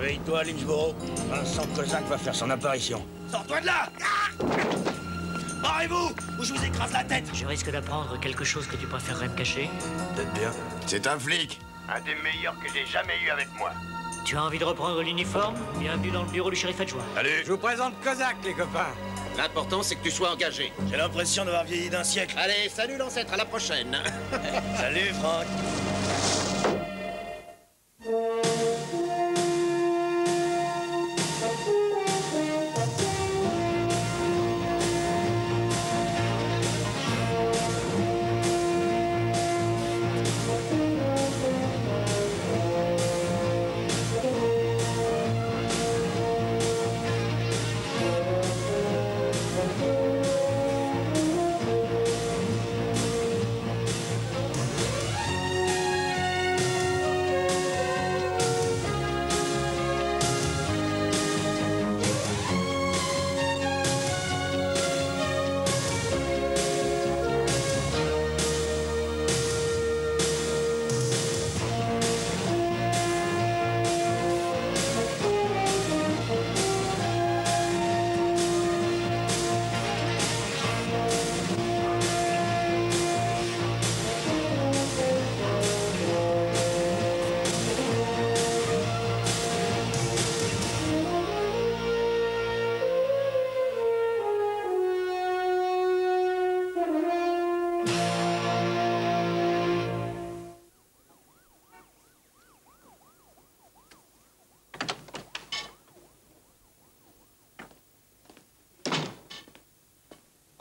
Réveille-toi, Lynchborough. Vincent Kozak va faire son apparition. Sors-toi de là! Barrez-vous ou je vous écrase la tête! Je risque d'apprendre quelque chose que tu préférerais me cacher. Peut-être bien. C'est un flic. Un des meilleurs que j'ai jamais eu avec moi. Tu as envie de reprendre l'uniforme? Bienvenue dans le bureau du shérif adjoint. Allez, je vous présente Kozak, les copains. L'important, c'est que tu sois engagé. J'ai l'impression d'avoir vieilli d'un siècle. Allez, salut l'ancêtre, à la prochaine. Salut, Franck.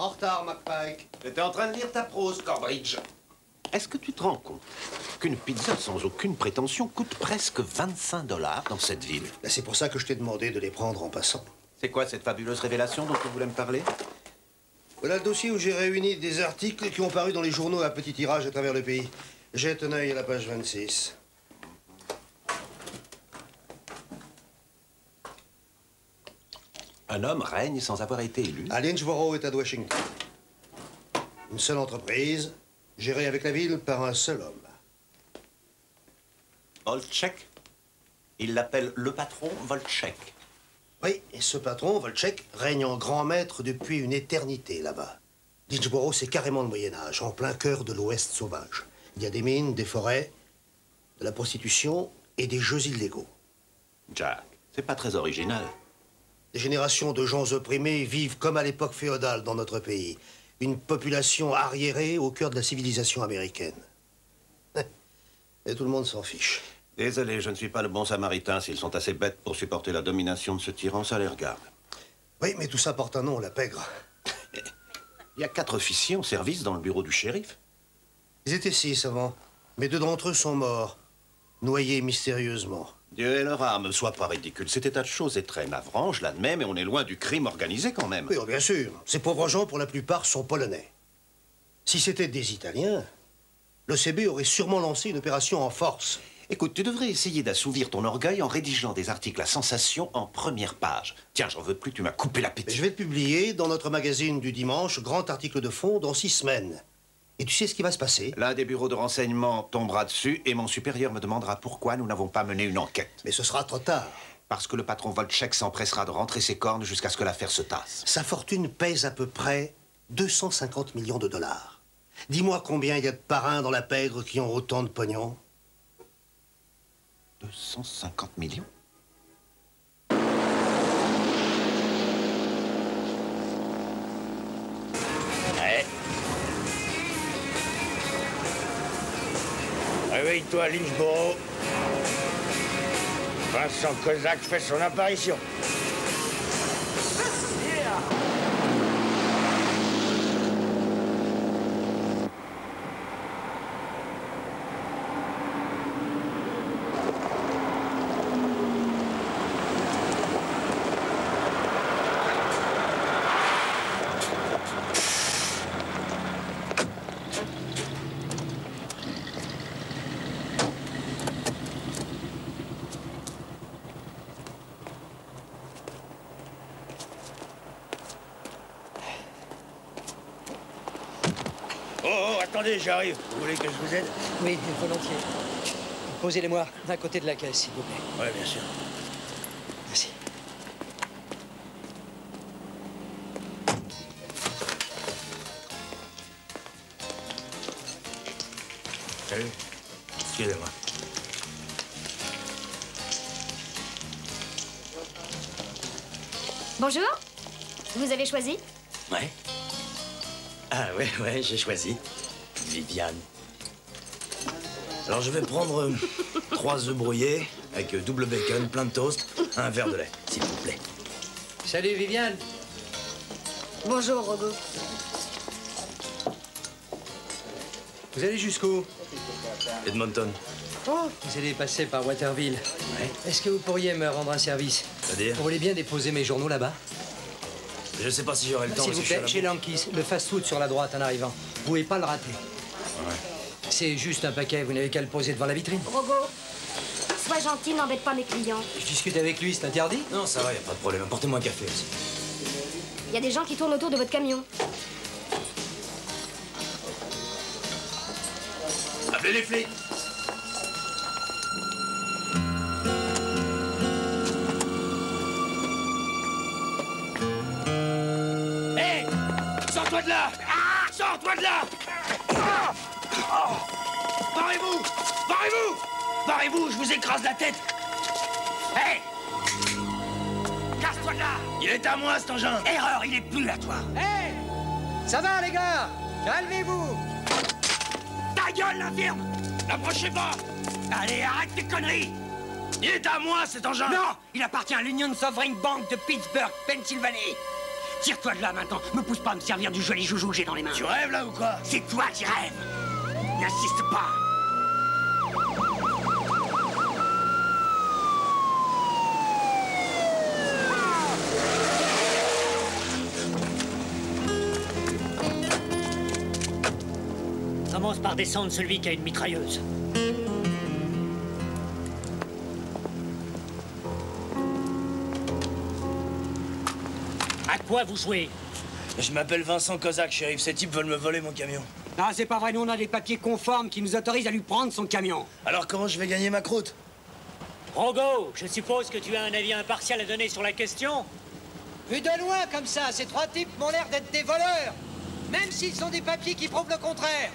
En retard, McPike. J'étais en train de lire ta prose, Corbridge. Est-ce que tu te rends compte qu'une pizza sans aucune prétention coûte presque 25 $ dans cette ville? Ben, c'est pour ça que je t'ai demandé de les prendre en passant. C'est quoi cette fabuleuse révélation dont tu voulais me parler? Voilà le dossier où j'ai réuni des articles qui ont paru dans les journaux à petit tirage à travers le pays. Jette un œil à la page 26. Un homme règne sans avoir été élu. À Lynchborough, État de Washington. Une seule entreprise, gérée avec la ville par un seul homme. Volchek? Il l'appelle le patron Volchek. Oui, et ce patron, Volchek, règne en grand maître depuis une éternité là-bas. Lynchborough, c'est carrément le Moyen-Âge, en plein cœur de l'Ouest sauvage. Il y a des mines, des forêts, de la prostitution et des jeux illégaux. Jack, c'est pas très original. Des générations de gens opprimés vivent comme à l'époque féodale dans notre pays. Une population arriérée au cœur de la civilisation américaine. Et tout le monde s'en fiche. Désolé, je ne suis pas le bon samaritain. S'ils sont assez bêtes pour supporter la domination de ce tyran, ça les regarde. Oui, mais tout ça porte un nom, la pègre. Il y a 4 officiers en service dans le bureau du shérif. Ils étaient 6 avant, mais 2 d'entre eux sont morts, noyés mystérieusement. Dieu et leur âme, sois pas ridicule. Cet état de choses est très navrant, je l'admets, mais on est loin du crime organisé quand même. Oui, oh, bien sûr. Ces pauvres gens, pour la plupart, sont polonais. Si c'était des Italiens, l'OCB aurait sûrement lancé une opération en force. Écoute, tu devrais essayer d'assouvir ton orgueil en rédigeant des articles à sensation en première page. Tiens, j'en veux plus, tu m'as coupé l'appétit. Je vais le publier dans notre magazine du dimanche, grand article de fond, dans 6 semaines. Et tu sais ce qui va se passer? L'un des bureaux de renseignement tombera dessus et mon supérieur me demandera pourquoi nous n'avons pas mené une enquête. Mais ce sera trop tard. Parce que le patron Volchek s'empressera de rentrer ses cornes jusqu'à ce que l'affaire se tasse. Sa fortune pèse à peu près 250 millions de dollars. Dis-moi combien il y a de parrains dans la pègre qui ont autant de pognon? 250 millions? Ouais. Réveille-toi, Lynchborough. Vincent Kozak fait son apparition. Oh, attendez, j'arrive. Vous voulez que je vous aide? Oui, volontiers. Posez-les-moi d'un côté de la caisse, s'il vous plaît. Ouais, bien sûr. Excusez-moi. Bonjour. Vous avez choisi? Ouais. Ah ouais, j'ai choisi. Viviane. Alors je vais prendre 3 œufs brouillés avec double bacon, plein de toast, un verre de lait, s'il vous plaît. Salut Viviane. Bonjour, Rogo. Vous allez jusqu'où? Edmonton. Oh, vous allez passer par Waterville. Ouais. Est-ce que vous pourriez me rendre un service? C'est-à-dire? Vous voulez bien déposer mes journaux là-bas? Je sais pas si j'aurai le temps. S'il vous plaît, chez Lankis, le fast-food sur la droite en arrivant. Vous pouvez pas le rater. Ouais. C'est juste un paquet, vous n'avez qu'à le poser devant la vitrine. Rogo, sois gentil, n'embête pas mes clients. Je discute avec lui, c'est interdit? Non, ça va, y a pas de problème. Apportez-moi un café aussi. Il y a des gens qui tournent autour de votre camion. Appelez les flics. Hé! Sors-toi de là! Sors-toi de là! Barrez-vous! Barrez-vous! Barrez-vous, je vous écrase la tête! Hé! Casse-toi de là! Il est à moi, cet engin. Erreur, il est plus à toi! Hé! Ça va les gars? Calmez-vous! Ta gueule, l'infirme! N'approchez pas! Allez, arrête tes conneries! Il est à moi, cet engin. Non! Il appartient à l'Union Sovereign Bank de Pittsburgh, Pennsylvanie! Tire-toi de là maintenant! Me pousse pas à me servir du joli joujou que j'ai dans les mains! Tu rêves là ou quoi? C'est toi qui rêves! N'insiste pas! Commence par descendre celui qui a une mitrailleuse. À quoi vous jouez? Je m'appelle Vincent Kozak, shérif. Ces types veulent me voler mon camion. Non, c'est pas vrai, nous on a des papiers conformes qui nous autorisent à lui prendre son camion. Alors comment je vais gagner ma croûte? Rogo, je suppose que tu as un avis impartial à donner sur la question? Vu de loin comme ça, ces 3 types m'ont l'air d'être des voleurs. Même s'ils ont des papiers qui prouvent le contraire.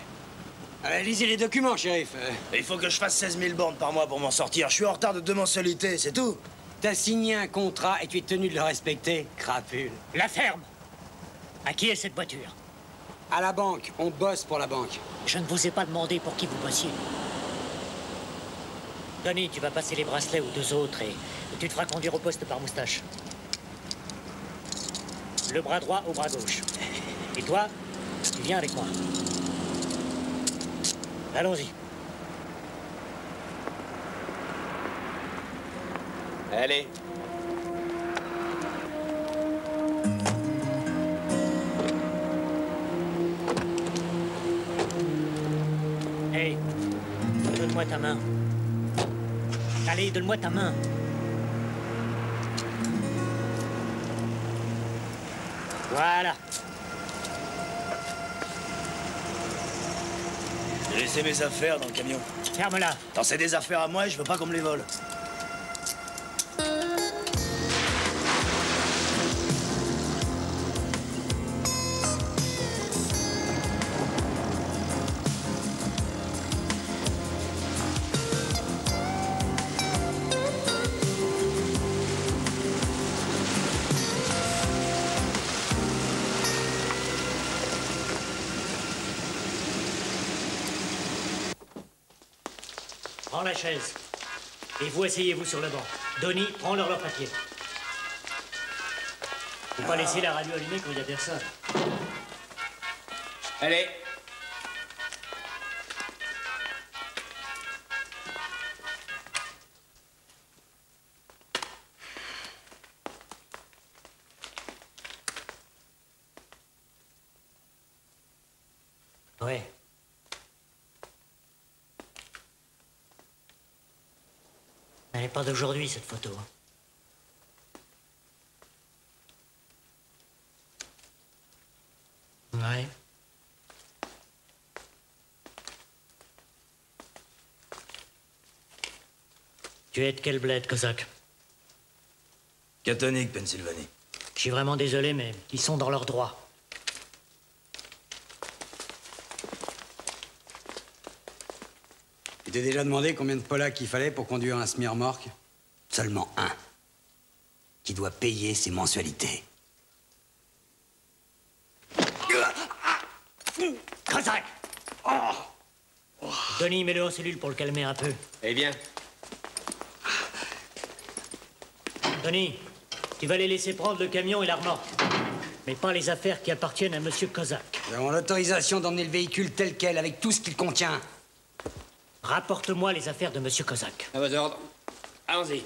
Lisez les documents, shérif. Il faut que je fasse 16 000 bornes par mois pour m'en sortir. Je suis en retard de 2 mensualités, c'est tout. T'as signé un contrat et tu es tenu de le respecter, crapule. La ferme. À qui est cette voiture? À la banque, on bosse pour la banque. Je ne vous ai pas demandé pour qui vous bossiez. Tony, tu vas passer les bracelets aux 2 autres et tu te feras conduire au poste par moustache. Le bras droit au bras gauche. Et toi, tu viens avec moi. Allons-y. Allez. Hey, donne-moi ta main. Allez, donne-moi ta main. Voilà. J'ai laissé mes affaires dans le camion. Ferme-la. Non, c'est des affaires à moi et je veux pas qu'on me les vole. Prends la chaise. Et vous asseyez-vous sur le banc. Donny, prends-leur leur papier. Faut pas laisser la radio allumée quand il y a personne. Allez. Ouais. Elle n'est pas d'aujourd'hui, cette photo. Ouais. Tu es de quel bled, Kozak? Cathonique, Pennsylvanie. Je suis vraiment désolé, mais ils sont dans leurs droits. t'es déjà demandé combien de Polacks il fallait pour conduire un semi-remorque? Seulement un. Qui doit payer ses mensualités. Kozak! Denis, mets-le en cellule pour le calmer un peu. Eh bien. Denis, tu vas les laisser prendre le camion et la remorque. Mais pas les affaires qui appartiennent à Monsieur Kozak. Nous avons l'autorisation d'emmener le véhicule tel quel, avec tout ce qu'il contient. Rapporte-moi les affaires de Monsieur Kozak. À vos ordres. Allons-y.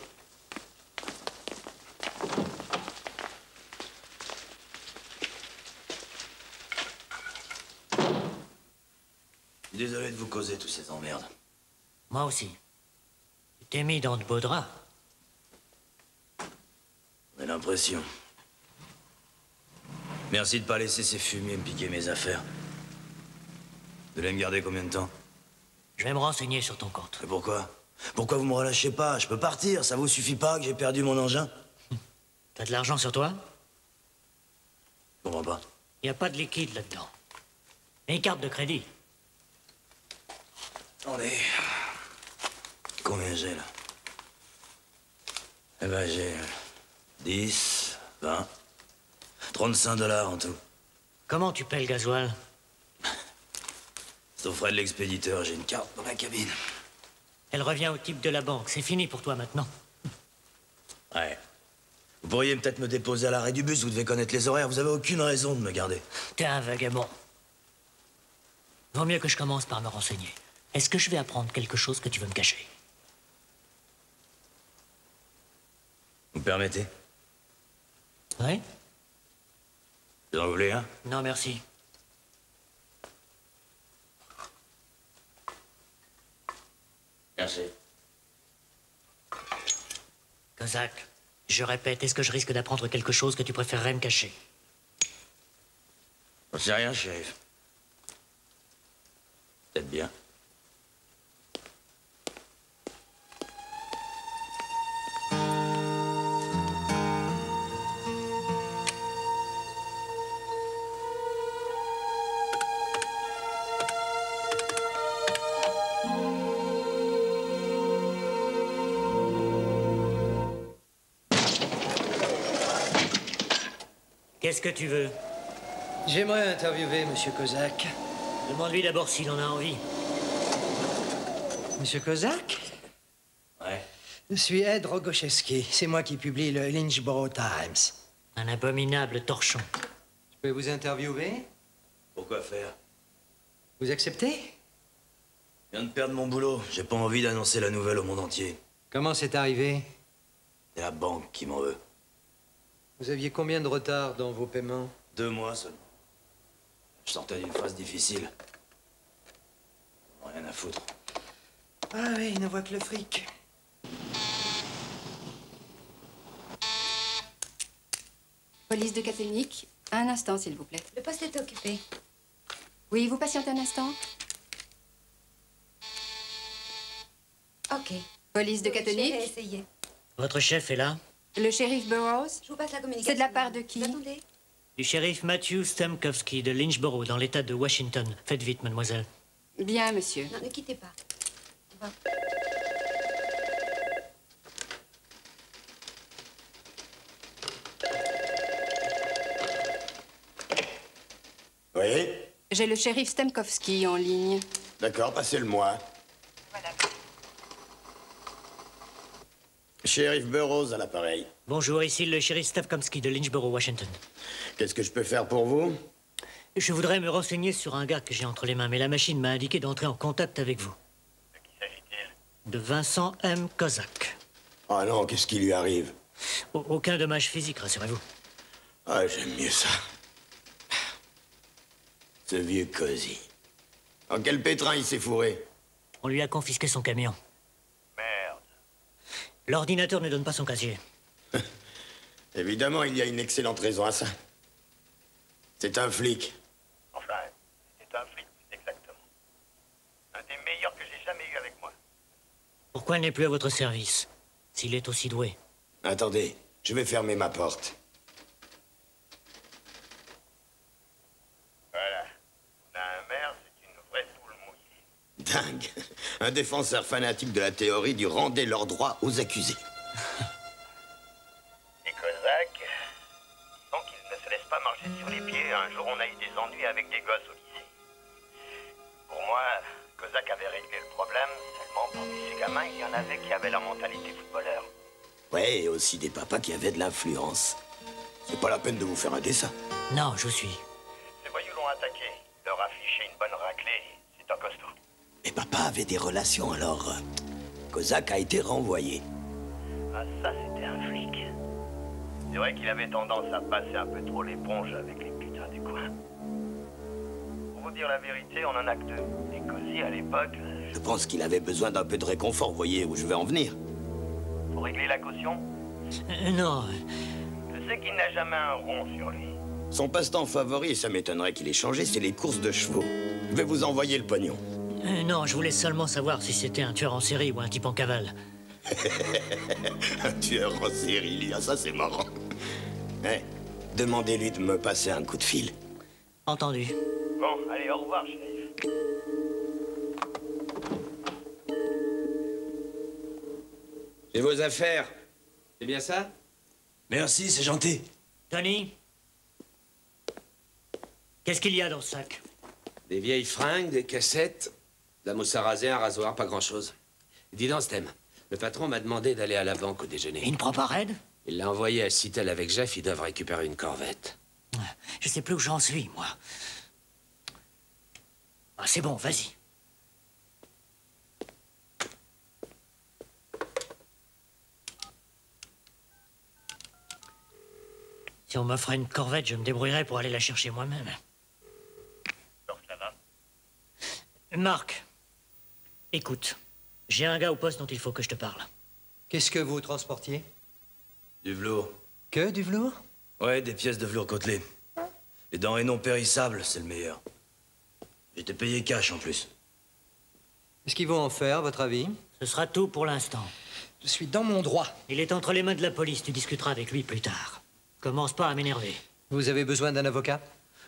Désolé de vous causer tous ces emmerdes. Moi aussi. Tu t'es mis dans de beaux draps. J'ai l'impression. Merci de pas laisser ces fumiers me piquer mes affaires. Vous allez me garder combien de temps? Je vais me renseigner sur ton compte. Mais pourquoi? Pourquoi vous me relâchez pas? Je peux partir, ça vous suffit pas que j'ai perdu mon engin? T'as de l'argent sur toi? Je comprends pas. Il n'y a pas de liquide là-dedans. Une carte de crédit. Attendez. Combien j'ai là? Eh ben j'ai 10, 20, 35 $ en tout. Comment tu paies le gasoil? C'est aux frais de l'expéditeur, j'ai une carte dans la cabine. Elle revient au type de la banque. C'est fini pour toi maintenant. Ouais. Vous pourriez peut-être me déposer à l'arrêt du bus, vous devez connaître les horaires, vous avez aucune raison de me garder. T'es un vagabond. Vaut mieux que je commence par me renseigner. Est-ce que je vais apprendre quelque chose que tu veux me cacher? Vous me permettez? Oui? Vous en voulez un? Non, merci. Merci. Kozak, je répète, est-ce que je risque d'apprendre quelque chose que tu préférerais me cacher? J'en sais rien, shérif. Peut-être bien. Qu'est-ce que tu veux? J'aimerais interviewer Monsieur Kozak. Demande-lui d'abord s'il en a envie. Monsieur Kozak? Ouais. Je suis Ed Rogoszewski. C'est moi qui publie le Lynchborough Times. Un abominable torchon. Je peux vous interviewer? Pourquoi faire? Vous acceptez? Je viens de perdre mon boulot. J'ai pas envie d'annoncer la nouvelle au monde entier. Comment c'est arrivé? C'est la banque qui m'en veut. Vous aviez combien de retard dans vos paiements? 2 mois seulement. Je sortais d'une phase difficile. Rien à foutre. Ah oui, il ne voit que le fric. Police de Catholique, un instant, s'il vous plaît. Le poste est occupé. Oui, vous patientez un instant. Ok. Police de Je vais Catholique, essayer. Votre chef est là? le shérif Burroughs. Je vous passe la communication. C'est de la part de qui? Attendez. Du shérif Matthew Stemkowski de Lynchborough, dans l'État de Washington. Faites vite, mademoiselle. Bien, monsieur. Non, ne quittez pas. Au revoir. Oui? J'ai le shérif Stemkowski en ligne. D'accord, passez-le-moi. Shérif Burroughs à l'appareil. Bonjour, ici le shérif Stemkowski de Lynchborough, Washington. Qu'est-ce que je peux faire pour vous? Je voudrais me renseigner sur un gars que j'ai entre les mains, mais la machine m'a indiqué d'entrer en contact avec vous. De qui s'agit-il? De Vincent M. Kozak. Ah non, qu'est-ce qui lui arrive? Aucun dommage physique, rassurez-vous. Ah, j'aime mieux ça. Ce vieux cosy. En quel pétrin il s'est fourré? On lui a confisqué son camion. Merde. L'ordinateur ne donne pas son casier. Évidemment, il y a une excellente raison à ça. C'est un flic. Enfin, c'est un flic, plus exactement. Un des meilleurs que j'ai jamais eu avec moi. Pourquoi il n'est plus à votre service, s'il est aussi doué? Attendez, je vais fermer ma porte. Voilà. On a un maire, c'est une vraie poule mouillée. Dingue. Un défenseur fanatique de la théorie du rendez leurs droits aux accusés. Et Kozak, disons qu'il ne se laisse pas marcher sur les pieds. Un jour, on a eu des ennuis avec des gosses au lycée. Pour moi, Kozak avait réglé le problème, seulement parmi ces gamins, il y en avait qui avaient la mentalité footballeur. Ouais, et aussi des papas qui avaient de l'influence. C'est pas la peine de vous faire un dessin. Non, je suis. Ces voyous l'ont attaqué, leur a fiché une bonne raclée. C'est un costaud. Et papa avait des relations, alors Kozak a été renvoyé. Ah, ça, c'était un flic. C'est vrai qu'il avait tendance à passer un peu trop l'éponge avec les putains du coin. Pour vous dire la vérité, on en a que deux. Et Cozy, à l'époque, Je pense qu'il avait besoin d'un peu de réconfort, voyez où je vais en venir. pour régler la caution, Non. je sais qu'il n'a jamais un rond sur lui. Son passe-temps favori, et ça m'étonnerait qu'il ait changé, c'est les courses de chevaux. Je vais vous envoyer le pognon. Non, je voulais seulement savoir si c'était un tueur en série ou un type en cavale. Un tueur en série, lui, ah, ça c'est marrant. Eh, demandez-lui de me passer un coup de fil. Entendu. Bon, allez, au revoir, shérif. J'ai vos affaires. C'est bien ça? Merci, c'est gentil. Tony? Qu'est-ce qu'il y a dans ce sac? Des vieilles fringues, des cassettes, de la mousse à raser, un rasoir, pas grand-chose. Dis donc, Stem, le patron m'a demandé d'aller à la banque au déjeuner. Il ne prend pas raide? Il l'a envoyé à Seattle avec Jeff, ils doivent récupérer une corvette. Je sais plus où j'en suis, moi. Ah, c'est bon, vas-y. Si on m'offrait une corvette, je me débrouillerais pour aller la chercher moi-même. Alors, ça va? Marc, écoute, j'ai un gars au poste dont il faut que je te parle. Qu'est-ce que vous transportiez? Du velours. Que du velours? Ouais, des pièces de velours côtelé. Les denrées non périssables, c'est le meilleur. J'étais payé cash en plus. Qu'est-ce qu'ils vont en faire, à votre avis? Ce sera tout pour l'instant. Je suis dans mon droit. Il est entre les mains de la police, tu discuteras avec lui plus tard. Commence pas à m'énerver. Vous avez besoin d'un avocat?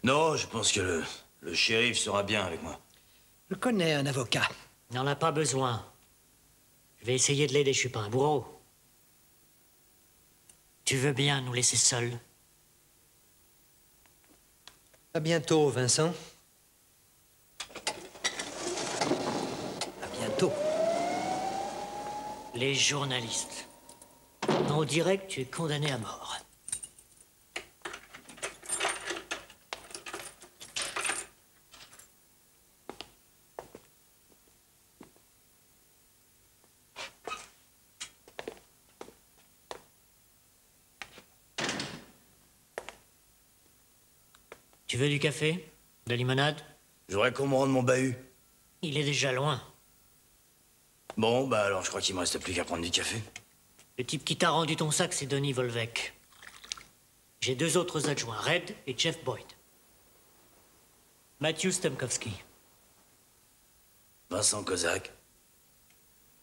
Non, je pense que le shérif sera bien avec moi. Je connais un avocat. Il n'en a pas besoin. Je vais essayer de l'aider, je suis pas un bourreau. Tu veux bien nous laisser seuls? À bientôt, Vincent. À bientôt. Les journalistes. On dirait que tu es condamné à mort. Tu veux du café? De la limonade? Je voudrais qu'on me rende mon bahut. Il est déjà loin. Bon, bah alors je crois qu'il me reste plus qu'à prendre du café. Le type qui t'a rendu ton sac, c'est Denis Volvec. J'ai deux autres adjoints, Red et Jeff Boyd. Matthew Stemkowski. Vincent Kozak.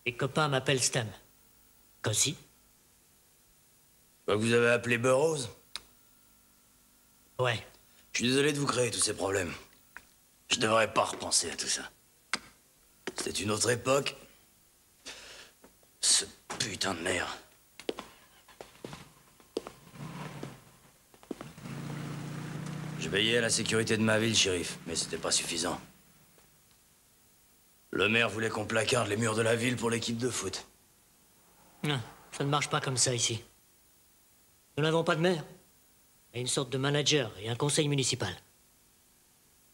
Les copains m'appellent Stem. Cozy? Je crois que vous avez appelé Burroughs. Ouais. Je suis désolé de vous créer tous ces problèmes. Je devrais pas repenser à tout ça. C'était une autre époque. Ce putain de merde. Je veillais à la sécurité de ma ville, shérif, mais c'était pas suffisant. Le maire voulait qu'on placarde les murs de la ville pour l'équipe de foot. Non, ça ne marche pas comme ça ici. Nous n'avons pas de maire. Il y a une sorte de manager et un conseil municipal.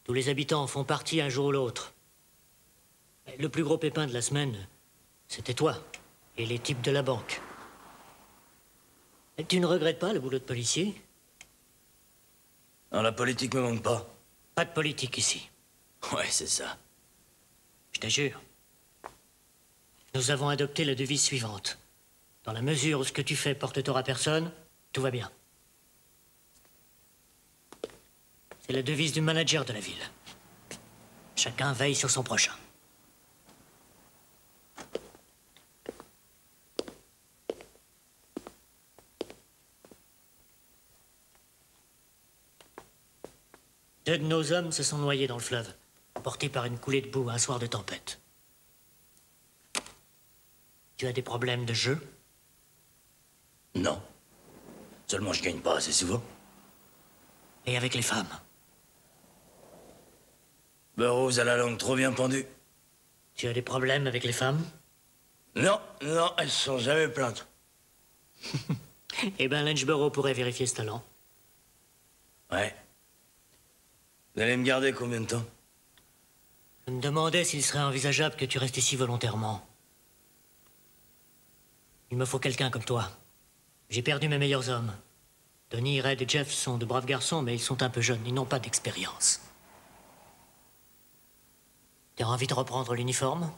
Tous les habitants en font partie un jour ou l'autre. Le plus gros pépin de la semaine, c'était toi et les types de la banque. Tu ne regrettes pas le boulot de policier? Non, la politique me manque pas. Pas de politique ici. Ouais, c'est ça. Je te jure. Nous avons adopté la devise suivante. Dans la mesure où ce que tu fais porte tort à personne, tout va bien. C'est la devise du manager de la ville. Chacun veille sur son prochain. Deux de nos hommes se sont noyés dans le fleuve, emportés par une coulée de boue un soir de tempête. Tu as des problèmes de jeu? Non. Seulement, je gagne pas assez souvent. Et avec les femmes? Burroughs a la langue trop bien pendue. Tu as des problèmes avec les femmes? Non, non, elles se sont jamais plaintes. Eh ben, Lynchborough pourrait vérifier ce talent. Ouais. Vous allez me garder combien de temps? Je me demandais s'il serait envisageable que tu restes ici volontairement. Il me faut quelqu'un comme toi. J'ai perdu mes meilleurs hommes. Tony, Red et Jeff sont de braves garçons, mais ils sont un peu jeunes, ils n'ont pas d'expérience. Tu as envie de reprendre l'uniforme?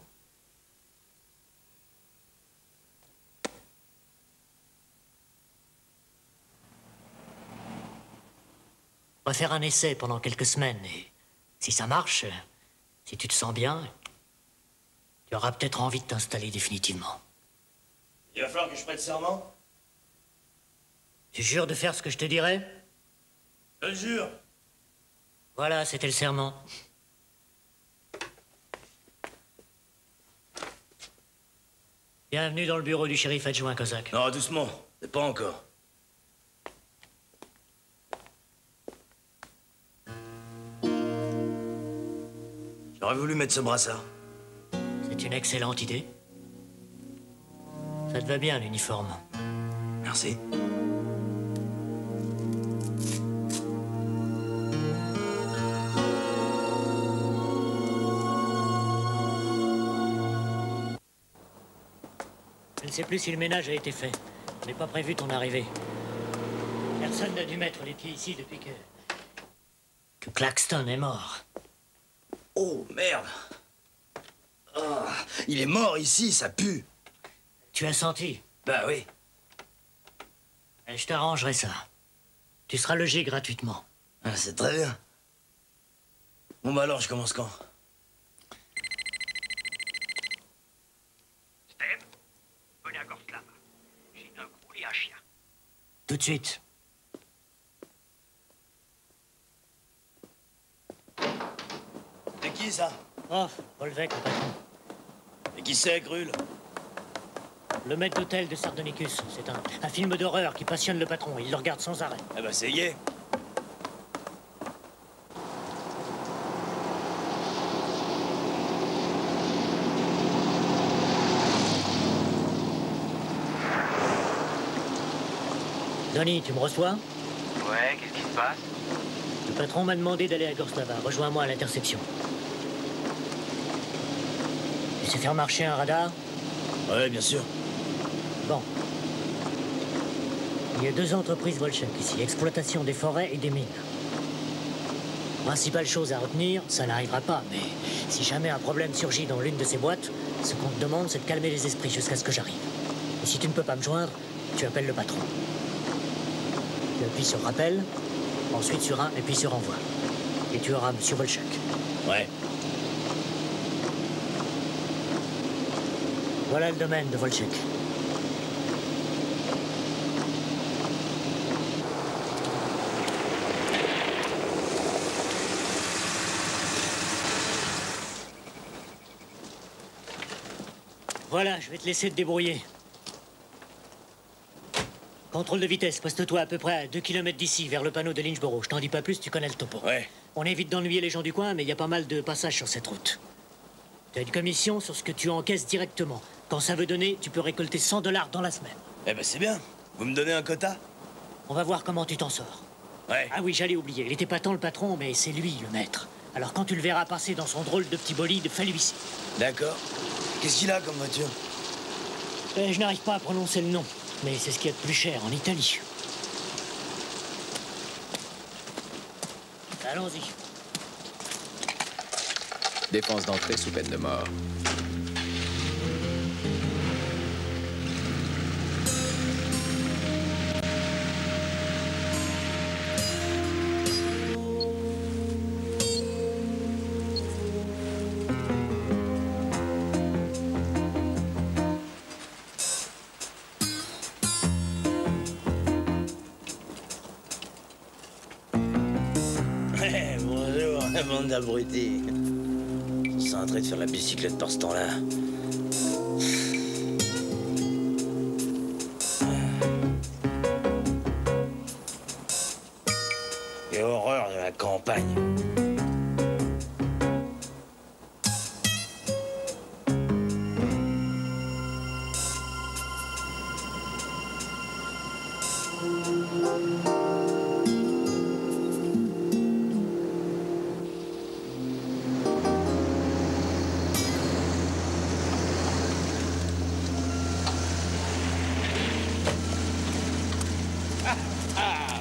On va faire un essai pendant quelques semaines, et si ça marche, si tu te sens bien, tu auras peut-être envie de t'installer définitivement. Il va falloir que je prête serment? Tu jures de faire ce que je te dirai? Je le jure. Voilà, c'était le serment. Bienvenue dans le bureau du shérif adjoint Kozak. Non, doucement. C'est pas encore. J'aurais voulu mettre ce brassard. C'est une excellente idée. Ça te va bien, l'uniforme. Merci. Je ne sais plus si le ménage a été fait. Je n'ai pas prévu ton arrivée. Personne n'a dû mettre les pieds ici depuis que Claxton est mort. Oh, merde. Oh, il est mort ici, ça pue. Tu as senti? Bah oui. Et je t'arrangerai ça. Tu seras logé gratuitement. Ah, c'est très bien. Bon, bah alors, je commence quand? Steve, venez à Gorslav. J'ai un gros et un chien. Tout de suite. C'est qui, ça? Oh, Volvec, le patron. Et qui c'est, Grul? Le maître d'hôtel de Sardonicus. C'est un film d'horreur qui passionne le patron. Il le regarde sans arrêt. Eh ben, c'est gay. Donny, tu me reçois? Ouais, qu'est-ce qui se passe? Le patron m'a demandé d'aller à Gorslava. Rejoins-moi à l'intersection. Tu sais faire marcher un radar? Ouais, bien sûr. Bon. Il y a 2 entreprises Volchek ici. Exploitation des forêts et des mines. Principale chose à retenir, ça n'arrivera pas, mais si jamais un problème surgit dans l'une de ces boîtes, ce qu'on te demande, c'est de calmer les esprits jusqu'à ce que j'arrive. Et si tu ne peux pas me joindre, tu appelles le patron. Tu appuies sur rappel, ensuite sur 1 et puis sur envoi. Et tu auras Monsieur Volchek. Ouais. Voilà le domaine de Volchek. Voilà, je vais te laisser te débrouiller. Contrôle de vitesse, poste-toi à peu près à 2 km d'ici, vers le panneau de Lynchborough. Je t'en dis pas plus, tu connais le topo. Ouais. On évite d'ennuyer les gens du coin, mais il y a pas mal de passages sur cette route. Tu as une commission sur ce que tu encaisses directement. Quand ça veut donner, tu peux récolter $100 dans la semaine. Eh ben, c'est bien. Vous me donnez un quota? On va voir comment tu t'en sors. Ouais. Ah oui, j'allais oublier. Il était pas tant le patron, mais c'est lui le maître. Alors quand tu le verras passer dans son drôle de petit bolide, fais-lui ici. D'accord. Qu'est-ce qu'il a comme voiture? Je n'arrive pas à prononcer le nom, mais c'est ce qu'il y a de plus cher en Italie. Allons-y. Défense d'entrée sous peine de mort. Bonjour, bande d'abrutis. Ils sont en train de faire la bicyclette par ce temps-là.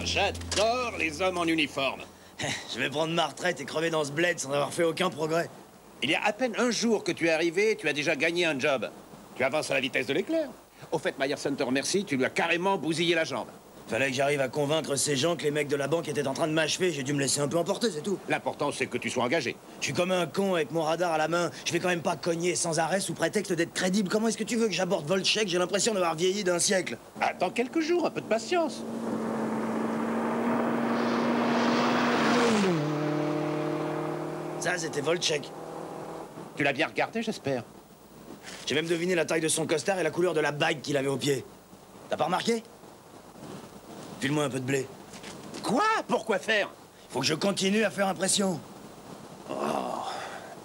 j'adore les hommes en uniforme. Je vais prendre ma retraite et crever dans ce bled sans avoir fait aucun progrès. Il y a à peine un jour que tu es arrivé, tu as déjà gagné un job. Tu avances à la vitesse de l'éclair. Au fait, Myerson te remercie, tu lui as carrément bousillé la jambe. Fallait que j'arrive à convaincre ces gens que les mecs de la banque étaient en train de m'achever. J'ai dû me laisser un peu emporter, c'est tout. L'important, c'est que tu sois engagé. Je suis comme un con avec mon radar à la main. Je vais quand même pas cogner sans arrêt sous prétexte d'être crédible. Comment est-ce que tu veux que j'aborde Volchek? J'ai l'impression d'avoir vieilli d'un siècle. Attends quelques jours, un peu de patience. Ça, c'était Volchek. Tu l'as bien regardé, j'espère. J'ai même deviné la taille de son costard et la couleur de la bague qu'il avait au pied. T'as pas remarqué? File-moi un peu de blé. Quoi? Pourquoi faire? Faut que je continue à faire impression. Oh,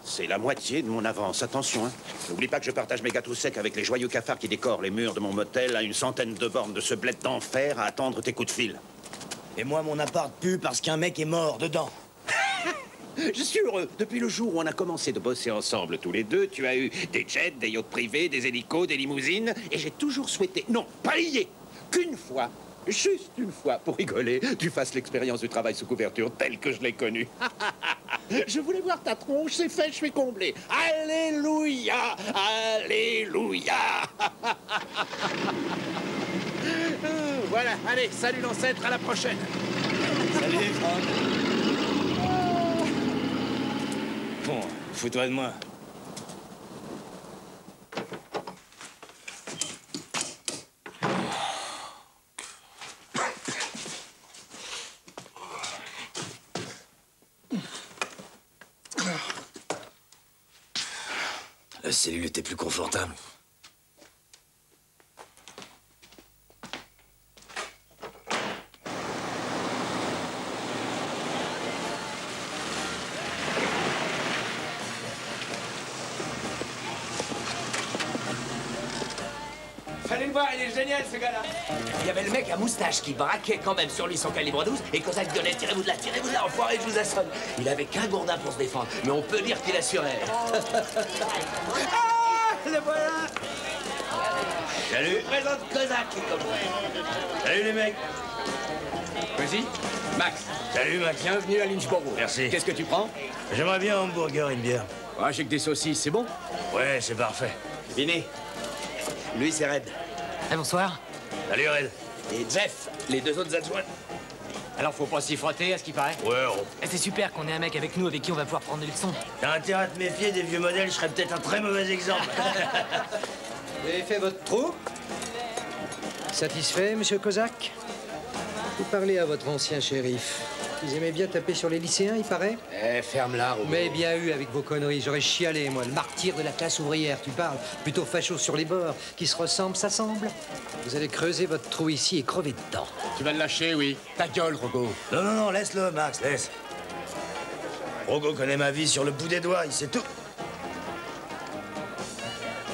c'est la moitié de mon avance, attention, hein. N'oublie pas que je partage mes gâteaux secs avec les joyeux cafards qui décorent les murs de mon motel à une centaine de bornes de ce bled d'enfer à attendre tes coups de fil. Et moi, mon appart pue parce qu'un mec est mort dedans. Je suis heureux. Depuis le jour où on a commencé de bosser ensemble tous les deux, tu as eu des jets, des yachts privés, des hélicos, des limousines, et j'ai toujours souhaité, non, pas lié, qu'une fois, juste une fois, pour rigoler, tu fasses l'expérience du travail sous couverture telle que je l'ai connue. Je voulais voir ta tronche, c'est fait, je suis comblé. Alléluia! Alléluia! Voilà, allez, salut l'ancêtre, à la prochaine. Salut, Franck. Bon, fous-toi de moi. La cellule était plus confortable. Allez le voir, il est génial ce gars-là. Il y avait le mec à moustache qui braquait quand même sur lui son calibre 12 et Kozak gueulait, tirez-vous de là, enfoiré, je vous assomme. Il avait qu'un gourdin pour se défendre, mais on peut dire qu'il assurait. Ah, le voilà. Salut. Je présente Kozak comme Salut les mecs. Vas-y, Max. Salut Max. Bienvenue à Lynchborough. Merci. Qu'est-ce que tu prends? J'aimerais bien un hamburger et une bière. Ah, j'ai que des saucisses, c'est bon? Ouais, c'est parfait. Vinny. Lui, c'est Red. Ah, bonsoir. Salut Red. Et Jeff, les deux autres adjoints. Alors, faut pas s'y frotter, à ce qui paraît? Ouais, C'est super qu'on ait un mec avec nous avec qui on va pouvoir prendre des leçons. T'as intérêt à te méfier des vieux modèles, je serais peut-être un très mauvais exemple. Vous avez fait votre trou? Satisfait, monsieur Kozak? Vous parlez à votre ancien shérif. Vous aimez bien taper sur les lycéens, il paraît? Eh, ferme-la, Robo. Mais bien eu avec vos conneries. J'aurais chialé, moi. Le martyr de la classe ouvrière, tu parles. Plutôt facho sur les bords. Qui se ressemble, s'assemble. Vous allez creuser votre trou ici et crever dedans. Tu vas le lâcher, oui. Ta gueule, Rogo. Non, laisse-le, Max, laisse. Rogo connaît ma vie sur le bout des doigts, il sait tout.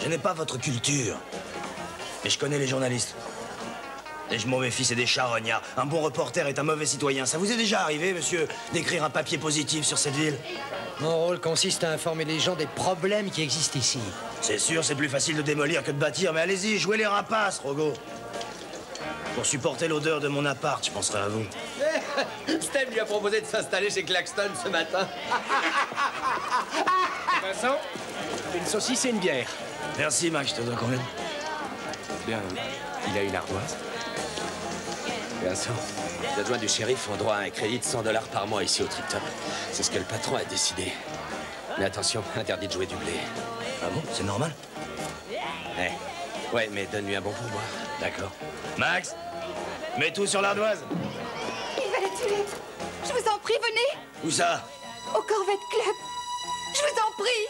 Je n'ai pas votre culture. Mais je connais les journalistes. Et je m'en méfie, c'est des charognards. Un bon reporter est un mauvais citoyen. Ça vous est déjà arrivé, monsieur, d'écrire un papier positif sur cette ville? Mon rôle consiste à informer les gens des problèmes qui existent ici. C'est sûr, c'est plus facile de démolir que de bâtir, mais allez-y, jouez les rapaces, Rogo. Pour supporter l'odeur de mon appart, je penserai à vous. Steve lui a proposé de s'installer chez Claxton ce matin. Vincent, une saucisse et une bière. Merci, Max, je te dois combien? Bien, il a une ardoise. Vincent, les adjoints du shérif ont droit à un crédit de 100 $ par mois ici au Tripton. C'est ce que le patron a décidé. Mais attention, interdit de jouer du blé. Ah bon? C'est normal? Ouais, mais donne-lui un bon pourboire. D'accord. Max, mets tout sur l'ardoise. Il va la tuer. Je vous en prie, venez. Où ça? Au Corvette Club. Je vous en prie.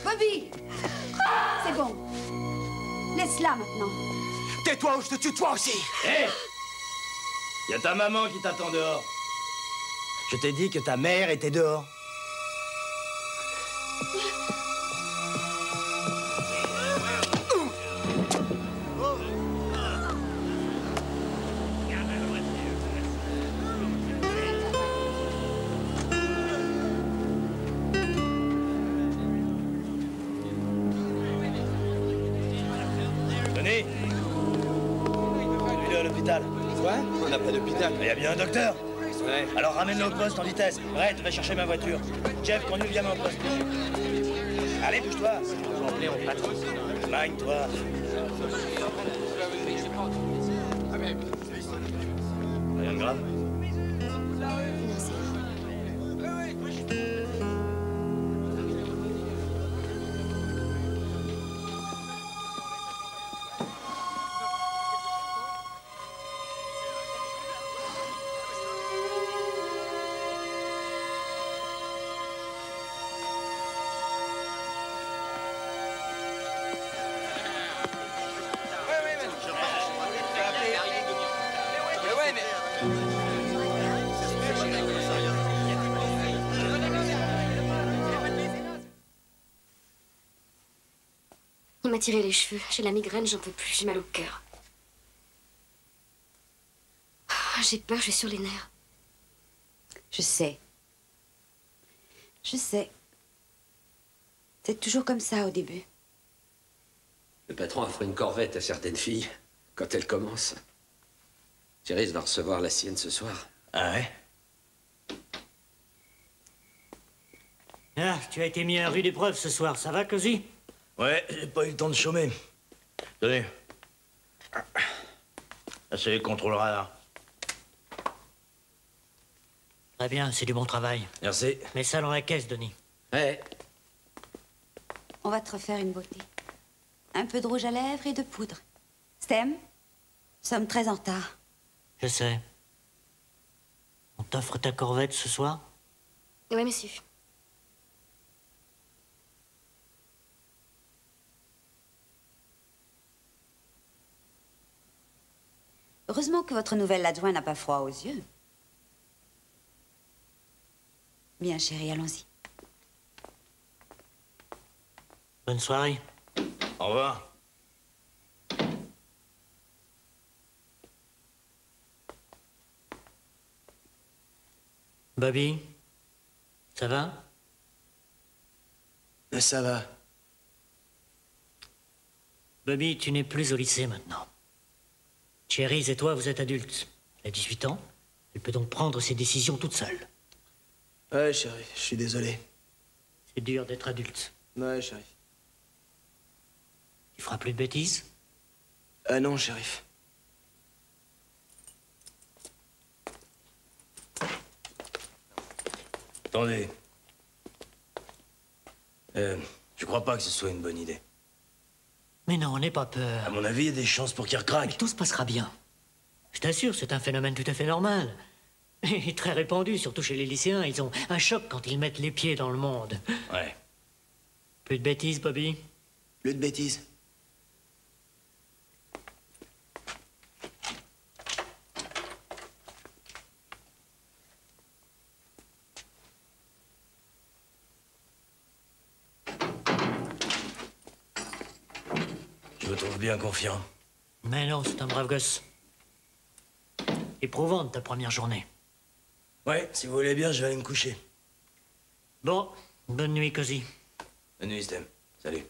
Bobby! C'est bon. Laisse-la maintenant. Tais-toi ou je te tue toi aussi. Hé, y a ta maman qui t'attend dehors. Je t'ai dit que ta mère était dehors. Denis, lui à l'hôpital. Quoi? On n'a pas d'hôpital. Il y a bien un docteur. Ouais. Alors ramène-le au poste en vitesse. Red, va chercher ma voiture. Jeff, conduis le gamin au poste. Allez, bouge-toi. Magne-toi. Rien de grave. Il m'a tiré les cheveux. J'ai la migraine, j'en peux plus. J'ai mal au cœur. Ah, j'ai peur, je suis sur les nerfs. Je sais. Je sais. C'est toujours comme ça au début. Le patron offre une corvette à certaines filles quand elles commencent. Thierry va recevoir la sienne ce soir. Ah ouais? Ah, tu as été mis à rude épreuve ce soir. Ça va, Cozy? Ouais, j'ai pas eu le temps de chômer. Tenez. Là, c'est les contrôles radar. Très bien, c'est du bon travail. Merci. Mets ça dans la caisse, Denis. Ouais. On va te refaire une beauté. Un peu de rouge à lèvres et de poudre. Stem, nous sommes très en retard. Je sais. On t'offre ta corvette ce soir? Oui, monsieur. Heureusement que votre nouvel adjoint n'a pas froid aux yeux. Bien, chérie, allons-y. Bonne soirée. Au revoir. Bobby, ça va? Ça va. Bobby, tu n'es plus au lycée maintenant. Cherise et toi, vous êtes adultes. Elle a 18 ans. Elle peut donc prendre ses décisions toute seule. Ouais, chérie, je suis désolé. C'est dur d'être adulte. Ouais, chérie. Tu feras plus de bêtises? Non, shérif. Attendez. Je crois pas que ce soit une bonne idée. Mais non, n'aie pas peur. À mon avis, il y a des chances pour qu'il recraque. Mais tout se passera bien. Je t'assure, c'est un phénomène tout à fait normal. Et très répandu, surtout chez les lycéens. Ils ont un choc quand ils mettent les pieds dans le monde. Ouais. Plus de bêtises, Bobby? Plus de bêtises. Je me trouve bien confiant. Mais non, c'est un brave gosse. Éprouvante, ta première journée. Ouais, si vous voulez bien, je vais aller me coucher. Bon, bonne nuit, Cozy. Bonne nuit, Stem. Salut.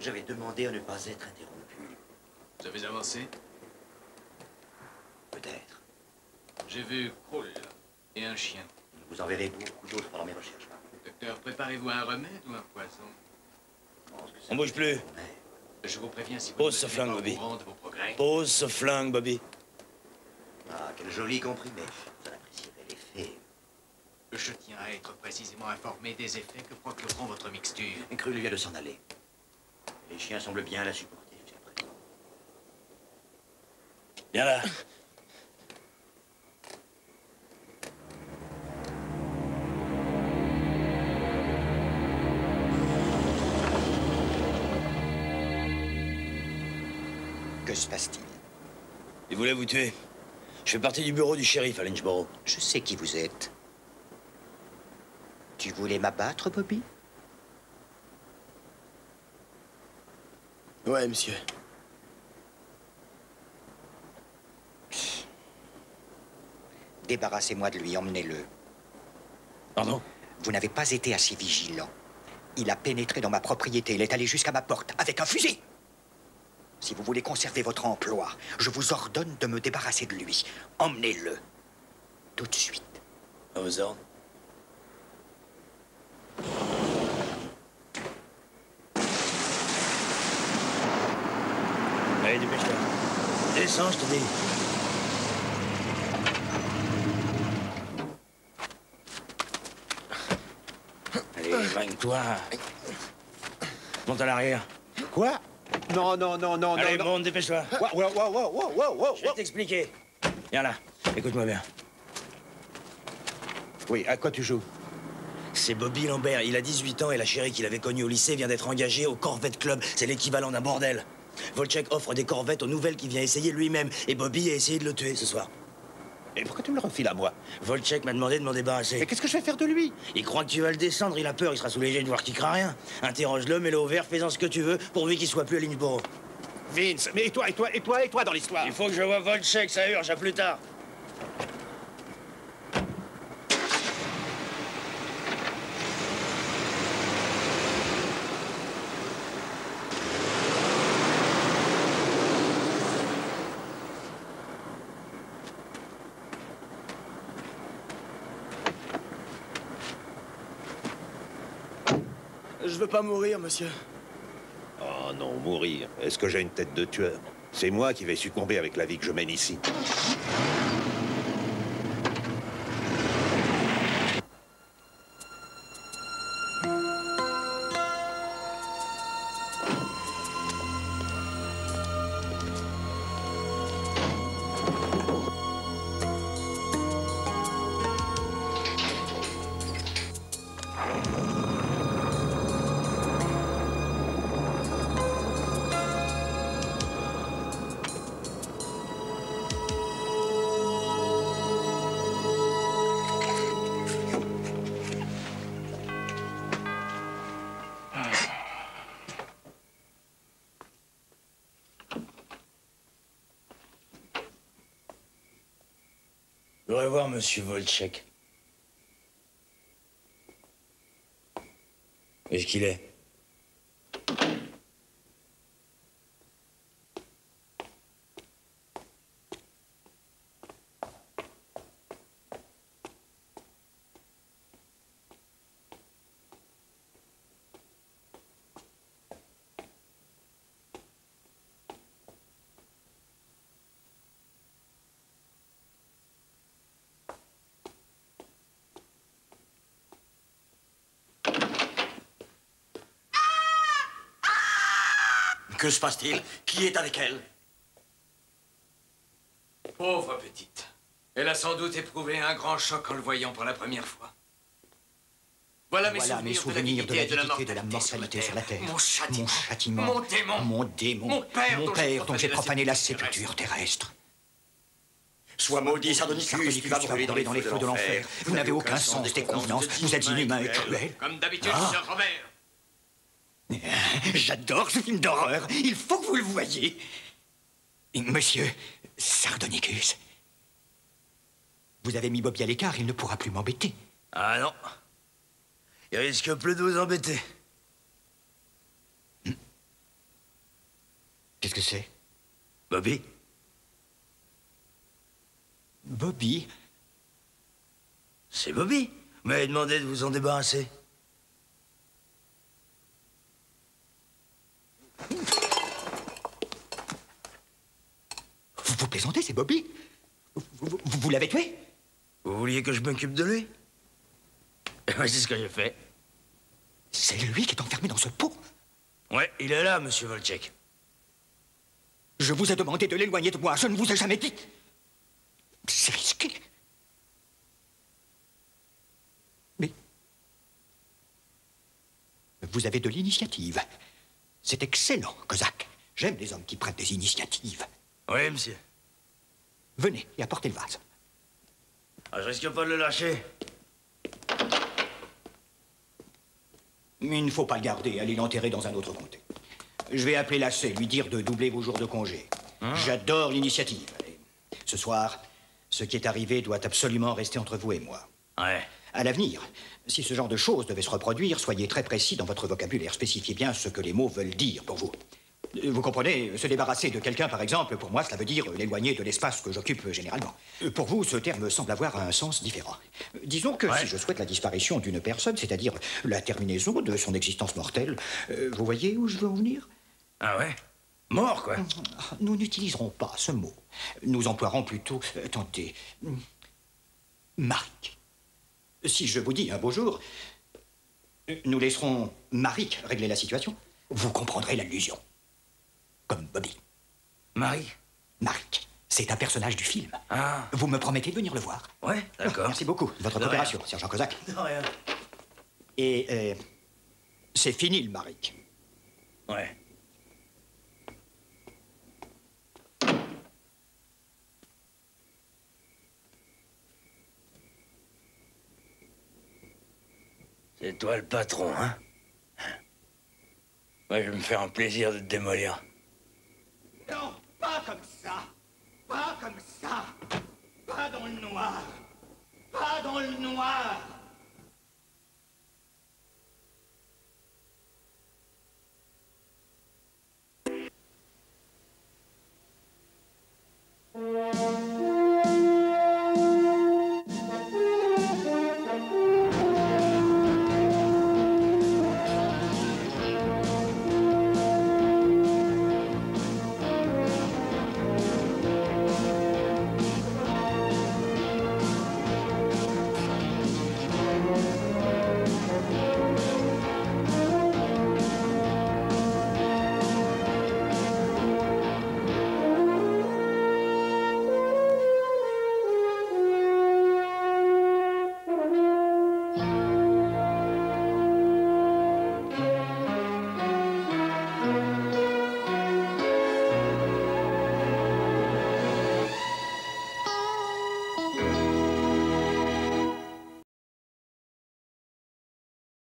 J'avais demandé à ne pas être interrompu. Vous avez avancé? Peut-être. J'ai vu Krull et un chien. Vous en verrez beaucoup d'autres pendant mes recherches. Docteur, préparez-vous un remède ou un poison? On bouge plus. Je vous préviens si vous Pose ne ce me flingue, tenez pas Bobby. au courant de vos progrès. Pose ce flingue, Bobby. Ah, quel joli comprimé. Vous en apprécierez l'effet. Je tiens à être précisément informé des effets que procureront votre mixture. Krull vient de s'en aller. Les chiens semblent bien la supporter jusqu'à présent. Viens là. Que se passe-t-il? Il voulait vous tuer. Je fais partie du bureau du shérif à Lynchborough. Je sais qui vous êtes. Tu voulais m'abattre, Bobby? Ouais, monsieur. Débarrassez-moi de lui, emmenez-le. Pardon? Vous n'avez pas été assez vigilant. Il a pénétré dans ma propriété. Il est allé jusqu'à ma porte avec un fusil. Si vous voulez conserver votre emploi, je vous ordonne de me débarrasser de lui. Emmenez-le. Tout de suite. À vos ordres. Allez, dépêche-toi. Descends, je te dis. Allez, vainque-toi. Monte à l'arrière. Quoi? Non, non, non, non, Allez, non. monte, dépêche-toi. Wow. Je vais t'expliquer. Viens là, écoute-moi bien. Oui, à quoi tu joues? C'est Bobby Lambert. Il a 18 ans et la chérie qu'il avait connue au lycée vient d'être engagée au Corvette Club. C'est l'équivalent d'un bordel. Volchek offre des corvettes aux nouvelles qu'il vient essayer lui-même. Et Bobby a essayé de le tuer ce soir. Et pourquoi tu me le refiles à moi? Volchek m'a demandé de m'en débarrasser. Mais qu'est-ce que je vais faire de lui? Il croit que tu vas le descendre, il a peur, il sera soulagé de voir qu'il craint rien. Interroge-le, mets-le au vert, fais-en ce que tu veux, pourvu qu'il soit plus à Lynchborough. Vince, mais et toi dans l'histoire? Il faut que je vois Volchek, ça urge, à plus tard. Je veux pas mourir, monsieur. Oh non, mourir. Est-ce que j'ai une tête de tueur? C'est moi qui vais succomber avec la vie que je mène ici. Je voudrais voir monsieur Volchek. Où est-ce qu'il est? Que se passe-t-il? Qui est avec elle? Pauvre petite. Elle a sans doute éprouvé un grand choc en le voyant pour la première fois. Voilà mes souvenirs de l'avidité et de la mortalité sur la terre. Mon châtiment. Mon démon. Mon démon. Mon père dont j'ai profané la sépulture terrestre. Sois maudit, Sardonicus, tu vas brûler dans les feux de l'enfer. Vous n'avez aucun sens des convenances. Vous êtes inhumain et cruel. Comme d'habitude, Sir Robert. J'adore ce film d'horreur. Il faut que vous le voyiez. Monsieur Sardonicus, vous avez mis Bobby à l'écart, il ne pourra plus m'embêter. Ah non. Il risque plus de vous embêter. Qu'est-ce que c'est? Bobby? Bobby? C'est Bobby. Vous m'avez demandé de vous en débarrasser. Vous plaisantez, c'est Bobby? Vous l'avez tué? Vous vouliez que je m'occupe de lui? Oui, c'est ce que j'ai fait. C'est lui qui est enfermé dans ce pot? Ouais, il est là, monsieur Volchek. Je vous ai demandé de l'éloigner de moi, je ne vous ai jamais dit. C'est risqué. Mais... vous avez de l'initiative. C'est excellent, Kozak. J'aime les hommes qui prennent des initiatives. Oui, monsieur. Venez et apportez le vase. Ah, je risque pas de le lâcher. Il ne faut pas le garder, allez l'enterrer dans un autre comté. Je vais appeler l'AC, lui dire de doubler vos jours de congé. J'adore l'initiative. Ce soir, ce qui est arrivé doit absolument rester entre vous et moi. Ouais. À l'avenir, si ce genre de choses devait se reproduire, soyez très précis dans votre vocabulaire. Spécifiez bien ce que les mots veulent dire pour vous. Vous comprenez, se débarrasser de quelqu'un, par exemple, pour moi, cela veut dire l'éloigner de l'espace que j'occupe généralement. Pour vous, ce terme semble avoir un sens différent. Disons que si je souhaite la disparition d'une personne, c'est-à-dire la terminaison de son existence mortelle, vous voyez où je veux en venir? Ah ouais? Mort, quoi. Nous n'utiliserons pas ce mot. Nous emploierons plutôt, tentez, Marik. Si je vous dis un beau jour, nous laisserons Marik régler la situation. Vous comprendrez l'allusion. Comme Bobby. Marik? Marik. C'est un personnage du film. Ah. Vous me promettez de venir le voir? Ouais, d'accord. Merci beaucoup de votre coopération, sergent Kozak. De rien. Et c'est fini le Marik. Ouais. C'est toi le patron, hein? Moi, je vais me faire un plaisir de te démolir. Non, pas comme ça. Pas comme ça. Pas dans le noir. Pas dans le noir.